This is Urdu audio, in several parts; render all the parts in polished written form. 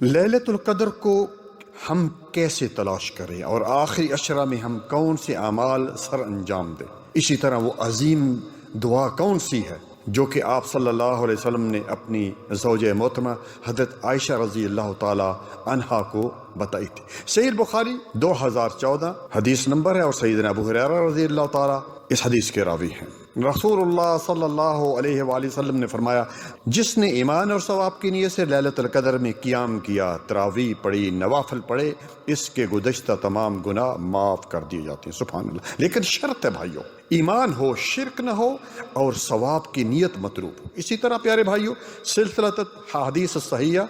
لیلۃ القدر کو ہم کیسے تلاش کریں اور آخری عشرہ میں ہم کون سے اعمال سر انجام دیں؟ اسی طرح وہ عظیم دعا کون سی ہے جو کہ آپ صلی اللہ علیہ وسلم نے اپنی زوجہ محترمہ حضرت عائشہ رضی اللہ تعالی عنہا کو بتائی تھی؟ صحیح بخاری 2014 حدیث نمبر ہے، اور سیدنا ابو ہریرہ رضی اللہ تعالی اس حدیث کے راوی ہیں۔ رسول اللہ صلی اللہ علیہ وآلہ وسلم نے فرمایا، جس نے ایمان اور ثواب کی نیت سے لیلۃ القدر میں قیام کیا، تراویح پڑھی، نوافل پڑھے، اس کے گزشتہ تمام گناہ معاف کر دیے جاتے ہیں۔ سبحان اللہ۔ لیکن شرط ہے بھائیو، ایمان ہو، شرک نہ ہو، اور ثواب کی نیت مطلوب ہو۔ اسی طرح پیارے بھائیو، سلسلۃ حدیث صحیحہ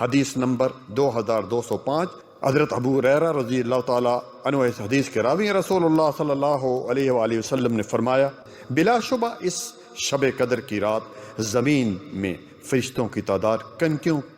حدیث نمبر 2205، حضرت ابو ہریرہ رضی اللہ تعالیٰ عنہ اس حدیث کے راوی ہیں، رسول اللہ صلی اللہ علیہ وآلہ وسلم نے فرمایا، بلا شبہ اس شب قدر کی رات زمین میں فرشتوں کی تعداد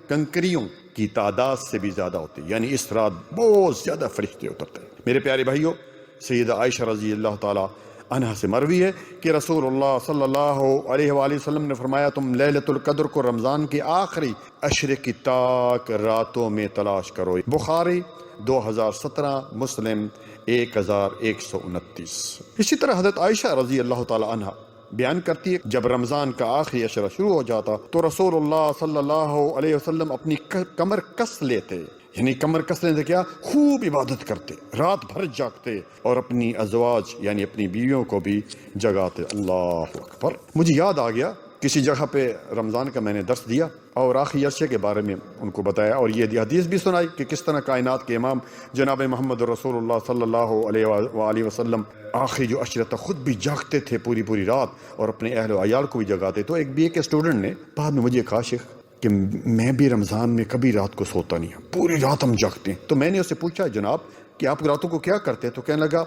کنکریوں کی تعداد سے بھی زیادہ ہوتی ہے، یعنی اس رات بہت زیادہ فرشتے اترتے ہیں۔ میرے پیارے بھائیوں، سیدہ عائشہ رضی اللہ تعالیٰ عنہا سے مروی ہے کہ رسول اللہ صلی اللہ علیہ وآلہ وسلم نے فرمایا، تم لیلۃ القدر کو رمضان کے آخری عشرے کی تاک راتوں میں تلاش کرو۔ بخاری 2017، مسلم 1129۔ اسی طرح حضرت عائشہ رضی اللہ تعالی عنہا بیان کرتی ہے، جب رمضان کا آخری عشرہ شروع ہو جاتا تو رسول اللہ صلی اللہ علیہ وسلم اپنی کمر کس لیتے، یعنی کمر کسنے سے کیا، خوب عبادت کرتے، رات بھر جاگتے اور اپنی ازواج یعنی اپنی بیویوں کو بھی جگاتے۔ اللہ اکبر۔ مجھے یاد آ گیا، کسی جگہ پہ رمضان کا میں نے درس دیا اور آخری عرصے کے بارے میں ان کو بتایا، اور یہ حدیث بھی سنائی کہ کس طرح کائنات کے امام جناب محمد رسول اللہ صلی اللہ علیہ وآلہ وسلم آخری جو عشرہ تک خود بھی جاگتے تھے پوری رات، اور اپنے اہل و عیال کو بھی جگاتے۔ تو ایک BA کے اسٹوڈنٹ نے بعد میں مجھے کہا، شیخ کہ میں بھی رمضان میں کبھی رات کو سوتا نہیں ہوں، پوری رات ہم جاگتے ہیں۔ تو میں نے اس سے پوچھا، جناب کہ آپ راتوں کو کیا کرتے ہیں؟ تو کہنے لگا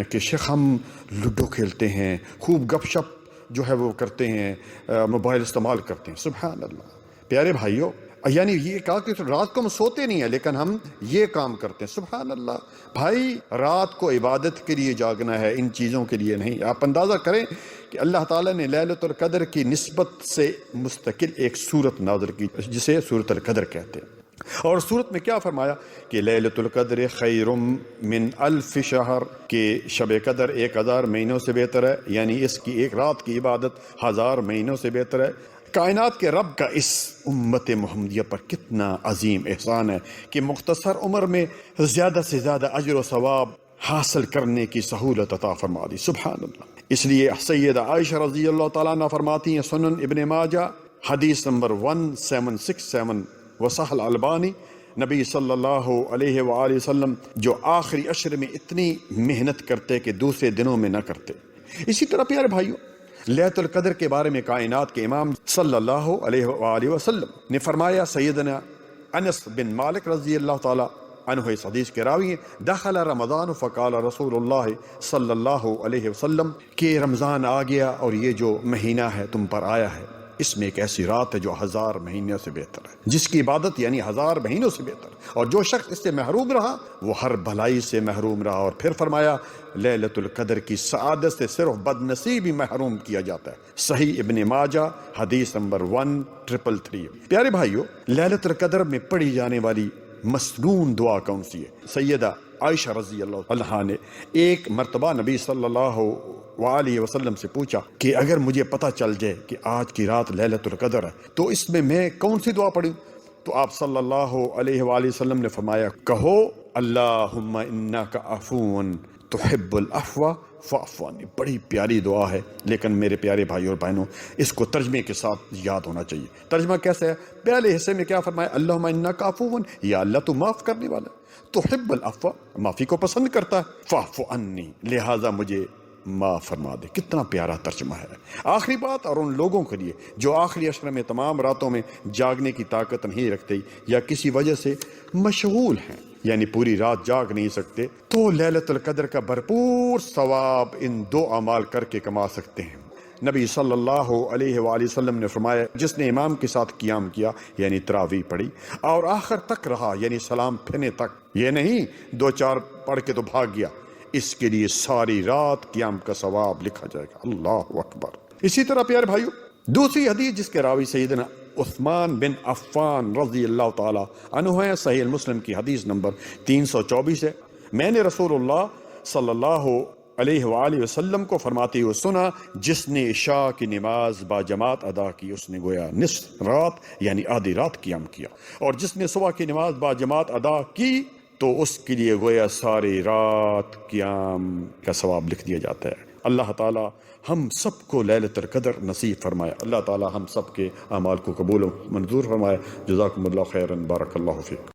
کہ شیخ ہم لوڈو کھیلتے ہیں، خوب گپ شپ جو ہے وہ کرتے ہیں، موبائل استعمال کرتے ہیں۔ سبحان اللہ۔ پیارے بھائیوں، یعنی یہ کہا کہ رات کو ہم سوتے نہیں ہیں لیکن ہم یہ کام کرتے ہیں۔ سبحان اللہ۔ بھائی، رات کو عبادت کے لیے جاگنا ہے، ان چیزوں کے لیے نہیں۔ آپ اندازہ کریں کہ اللہ تعالیٰ نے لیلۃ القدر کی نسبت سے مستقل ایک سورت نازل کی جسے سورۃ القدر کہتے ہیں، اور سورت میں کیا فرمایا کہ لیلۃ القدر خیر من الف شہر، کہ شب قدر 1000 مہینوں سے بہتر ہے، یعنی اس کی ایک رات کی عبادت 1000 مہینوں سے بہتر ہے۔ کائنات کے رب کا اس امت محمدیہ پر کتنا عظیم احسان ہے کہ مختصر عمر میں زیادہ سے زیادہ اجر و ثواب حاصل کرنے کی سہولت عطا فرما دی۔ سبحان اللہ۔ اس لیے سیدہ عائشہ رضی اللہ تعالیٰ عنہ فرماتی ہیں، سنن ابن ماجہ حدیث نمبر 1767، وصحح البانی، نبی صلی اللہ علیہ وآلہ وسلم جو آخری عشر میں اتنی محنت کرتے کہ دوسرے دنوں میں نہ کرتے۔ اسی طرح پیارے بھائیوں، لیلۃ القدر کے بارے میں کائنات کے امام صلی اللہ علیہ وآلہ وسلم نے فرمایا، سیدنا انس بن مالک رضی اللہ تعالی عنہ اس حدیث کے راوی ہیں، دخل رمضان فقال رسول اللہ صلی اللہ علیہ وسلم کہ رمضان آ گیا اور یہ جو مہینہ ہے تم پر آیا ہے، اس میں ایک ایسی رات ہے جو 1000 مہینوں سے بہتر ہے، جس کی عبادت یعنی 1000 مہینوں سے بہتر، اور جو شخص اس سے محروم رہا وہ ہر بھلائی سے محروم رہا۔ اور پھر فرمایا، لیلۃ القدر کی سعادت سے صرف بد نصیب ہی محروم کیا جاتا ہے۔ صحیح ابن ماجہ حدیث نمبر 1333۔ پیارے بھائیو، لیلۃ القدر میں پڑھی جانے والی مسنون دعا کون سی ہے؟ سیدہ عائشہ رضی اللہ عنہا نے ایک مرتبہ نبی صلی اللہ وآلہ وسلم سے پوچھا کہ اگر مجھے پتہ چل جائے کہ آج کی رات لیلۃ القدر ہے تو اس میں کون سی دعا پڑھوں؟ تو آپ صلی اللہ علیہ وآلہ وسلم نے فرمایا، کہو اللہم انک عفو تحب العفو فاعف عنی۔ بڑی پیاری دعا ہے، لیکن میرے پیارے بھائیوں اور بہنوں، اس کو ترجمے کے ساتھ یاد ہونا چاہیے۔ ترجمہ کیسے ہے؟ پہلے حصے میں کیا فرمایا؟ اللہم انک عفو، یا اللہ تو معاف کرنے والا، تحب العفو، معافی کو پسند کرتا ہے، فاعف عنی، لہذا مجھے معاف فرما دے۔ کتنا پیارا ترجمہ ہے۔ آخری بات، اور ان لوگوں کے لیے جو آخری عشرہ میں تمام راتوں میں جاگنے کی طاقت نہیں رکھتے یا کسی وجہ سے مشغول ہیں، یعنی پوری رات جاگ نہیں سکتے، تو لیلۃ القدر کا بھرپور ثواب ان 2 اعمال کر کے کما سکتے ہیں۔ نبی صلی اللہ علیہ وآلہ وسلم نے فرمایا، جس نے امام کے ساتھ قیام کیا یعنی تراویح پڑھی اور آخر تک رہا یعنی سلام پھرنے تک، یہ نہیں 2-4 پڑھ کے تو بھاگ گیا، اس کے لیے ساری رات قیام کا ثواب لکھا جائے گا۔ اللہ اکبر۔ اسی طرح پیارے بھائیو، دوسری حدیث جس کے راوی سیدنا عثمان بن عفان رضی اللہ تعالی عنہ ہیں، صحیح مسلم کی حدیث نمبر 324 ہے، میں نے رسول اللہ صلی اللہ علیہ وآلہ وسلم کو فرماتے ہوئے سنا، جس نے عشاء کی نماز با جماعت ادا کی اس نے گویا نصف رات یعنی آدھی رات قیام کیا، اور جس نے صبح کی نماز با جماعت ادا کی تو اس کے لیے گویا ساری رات قیام کا ثواب لکھ دیا جاتا ہے۔ اللہ تعالی ہم سب کو لیلۃ القدر نصیب فرمائے، اللہ تعالی ہم سب کے اعمال کو قبول و منظور فرمائے۔ جزاکم اللہ خیرا، بارک اللہ فیک۔